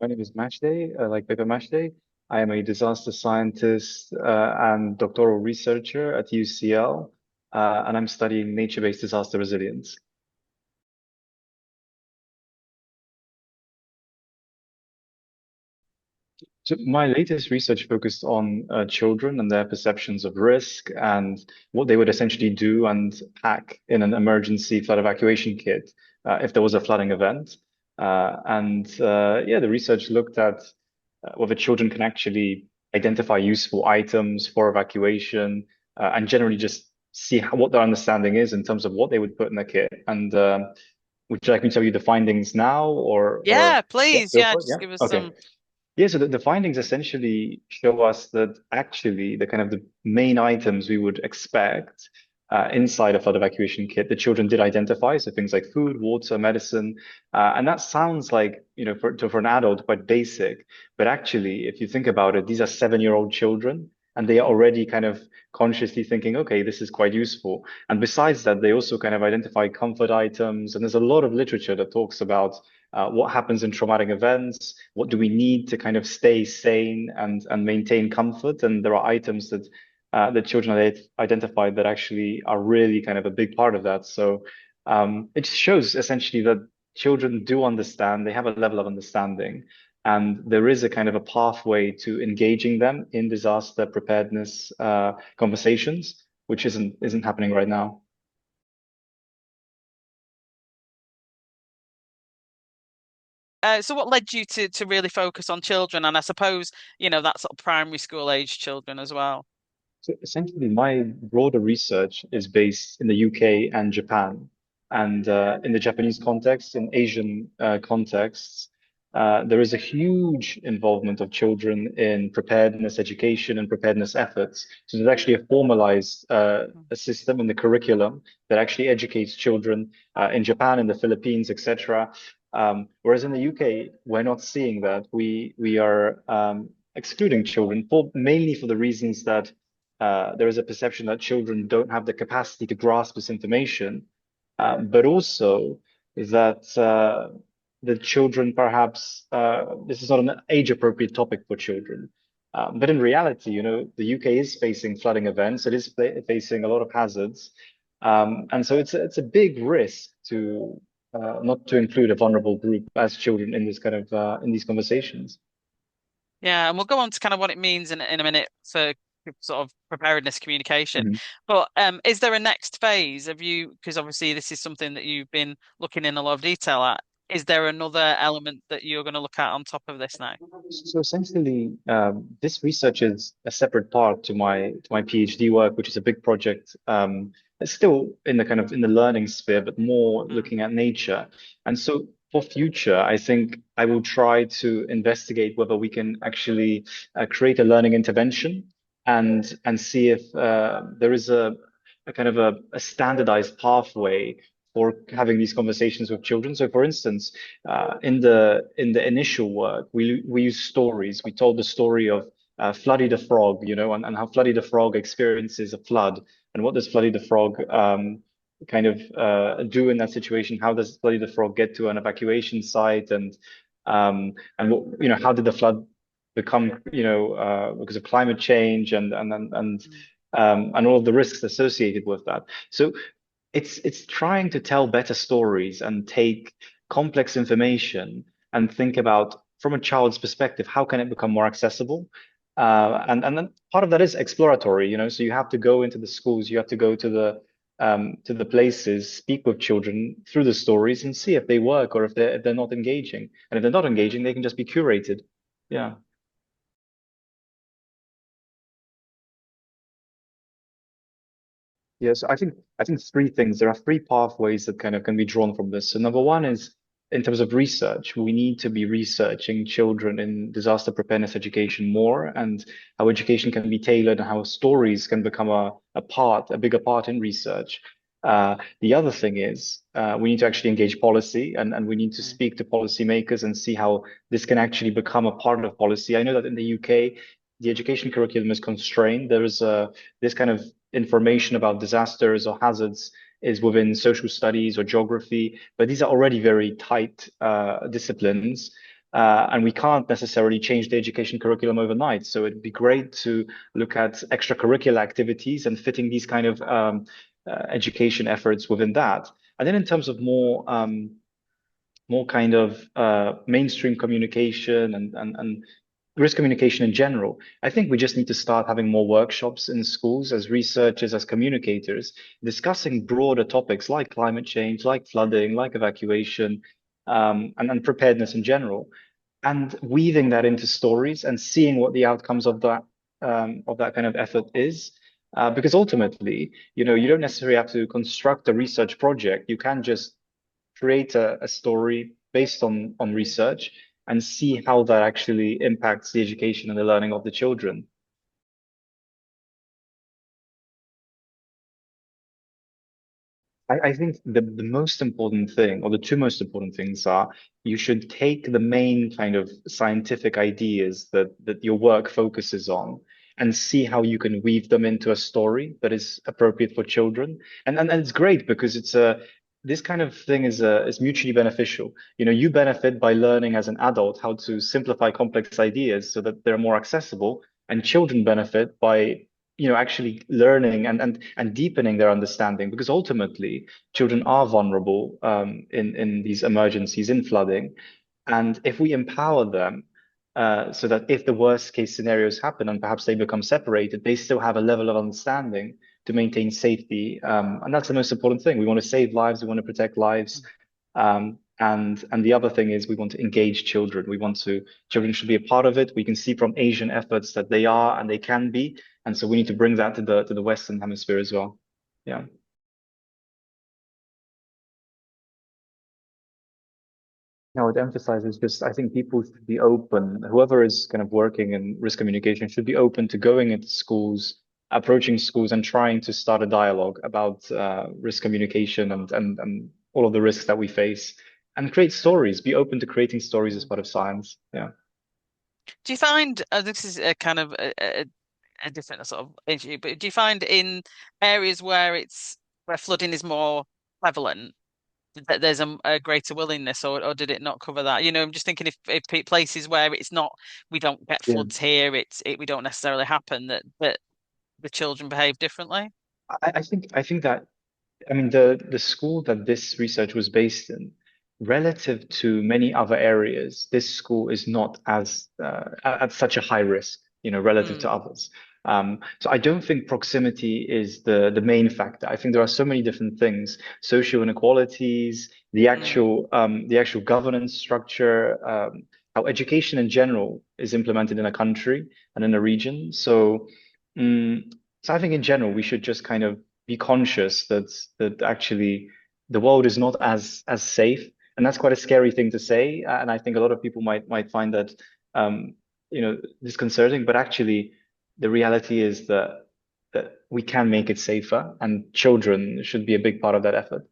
My name is Maciej, like Paper Maciej. I am a disaster scientist and doctoral researcher at UCL, and I'm studying nature-based disaster resilience. So my latest research focused on children and their perceptions of risk and what they would essentially do and pack in an emergency flood evacuation kit if there was a flooding event. Yeah, the research looked at whether children can actually identify useful items for evacuation and generally just see what their understanding is in terms of what they would put in the kit. And would you like me to tell you the findings now or Yeah, yeah, please. go Yeah, for it? just Yeah. give us Okay. some. Yeah, so the findings essentially show us that actually the kind of the main items we would expect inside a flood evacuation kit, the children did identify. So things like food, water, medicine, and that sounds like, for an adult quite basic, but actually, if you think about it, these are 7-year-old children, and they are already kind of consciously thinking, okay, this is quite useful. And besides that, they also kind of identify comfort items, and there's a lot of literature that talks about what happens in traumatic events, what do we need to kind of stay sane and maintain comfort, and there are items that that children identified that actually are really kind of a big part of that. So it just shows essentially that children do understand, they have a level of understanding, and there is a kind of a pathway to engaging them in disaster preparedness conversations, which isn't happening right now. So, what led you to really focus on children, and I suppose that sort of primary school age children as well. So essentially, my broader research is based in the UK and Japan. And in the Japanese context, in Asian contexts, there is a huge involvement of children in preparedness education and preparedness efforts. So there's actually a formalized a system in the curriculum that actually educates children in Japan, in the Philippines, etc. Whereas in the UK, we're not seeing that. We are excluding children for mainly for the reasons that there is a perception that children don't have the capacity to grasp this information, but also that the children perhaps this is not an age-appropriate topic for children. But in reality, the UK is facing flooding events. It is facing a lot of hazards, and so it's a big risk to not to include a vulnerable group as children in this kind of in these conversations. Yeah, and we'll go on to kind of what it means in a minute for sort of preparedness communication. Mhm. But is there a next phase? Have you, because obviously this is something that you've been looking in a lot of detail at. Is there another element that you're going to look at on top of this now? So essentially, this research is a separate part to my PhD work, which is a big project. It's still in the kind of in the learning sphere, but more Mm, looking at nature. And so for future, I think I will try to investigate whether we can actually create a learning intervention and see if there is a kind of a standardized pathway for having these conversations with children. So, for instance, in the initial work, we used stories. We told the story of Floody the Frog, and how Floody the Frog experiences a flood, and what does Floody the Frog kind of do in that situation? How does Floody the Frog get to an evacuation site, and what, how did the flood become, because of climate change mm, and all of the risks associated with that. So it's trying to tell better stories and take complex information and think about from a child's perspective, how can it become more accessible? And then part of that is exploratory, so you have to go into the schools, you have to go to the places, speak with children through the stories and see if they work or if they're not engaging. And if they're not engaging, they can just be curated. Yeah. Yes, I think three things. There are three pathways that kind of can be drawn from this. So number one is in terms of research, we need to be researching children in disaster preparedness education more and how education can be tailored and how stories can become a bigger part in research. The other thing is we need to actually engage policy and we need to mm. speak to policymakers and see how this can actually become a part of policy. I know that in the UK, the education curriculum is constrained. There is this kind of information about disasters or hazards is within social studies or geography, but these are already very tight disciplines. And we can't necessarily change the education curriculum overnight. So it'd be great to look at extracurricular activities and fitting these kind of education efforts within that. And then in terms of more kind of mainstream communication and risk communication in general, I think we just need to start having more workshops in schools as researchers, as communicators, discussing broader topics like climate change, like flooding, like evacuation, and preparedness in general, and weaving that into stories and seeing what the outcomes of that kind of effort is. Because ultimately, you don't necessarily have to construct a research project. You can just create a story based on research and see how that actually impacts the education and the learning of the children. I think the most important thing, or the two most important things are you should take the main kind of scientific ideas that your work focuses on and see how you can weave them into a story that is appropriate for children. And it's great because it's a this kind of thing is mutually beneficial. You benefit by learning as an adult how to simplify complex ideas so that they're more accessible, and children benefit by actually learning and deepening their understanding, because ultimately children are vulnerable in these emergencies, in flooding. And if we empower them, so that if the worst case scenarios happen and perhaps they become separated, they still have a level of understanding to maintain safety. And that's the most important thing. We want to save lives, we want to protect lives. And the other thing is we want to engage children. Children should be a part of it. We can see from Asian efforts that they are and they can be. And so we need to bring that to the Western Hemisphere as well. Yeah. No, it emphasizes just, I think people should be open. Whoever is kind of working in risk communication should be open to going into schools, approaching schools and trying to start a dialogue about risk communication and all of the risks that we face, and create stories, be open to creating stories as Mm. part of science. Yeah. Do you find this is a kind of a different sort of issue, but do you find in areas where flooding is more prevalent that there's a greater willingness, or did it not cover that? I'm just thinking if places where it's not, we don't get Yeah. floods here, we don't necessarily happen that the children behave differently. I think that the school that this research was based in, relative to many other areas, this school is not as at such a high risk, relative to Mm, others. So I don't think proximity is the main factor. I think there are so many different things: social inequalities, mm, the actual governance structure, how education in general is implemented in a country and in a region. Mm, so I think in general we should just kind of be conscious that actually the world is not as safe, and that's quite a scary thing to say. And I think a lot of people might find that um, disconcerting. But actually, the reality is that we can make it safer, and children should be a big part of that effort.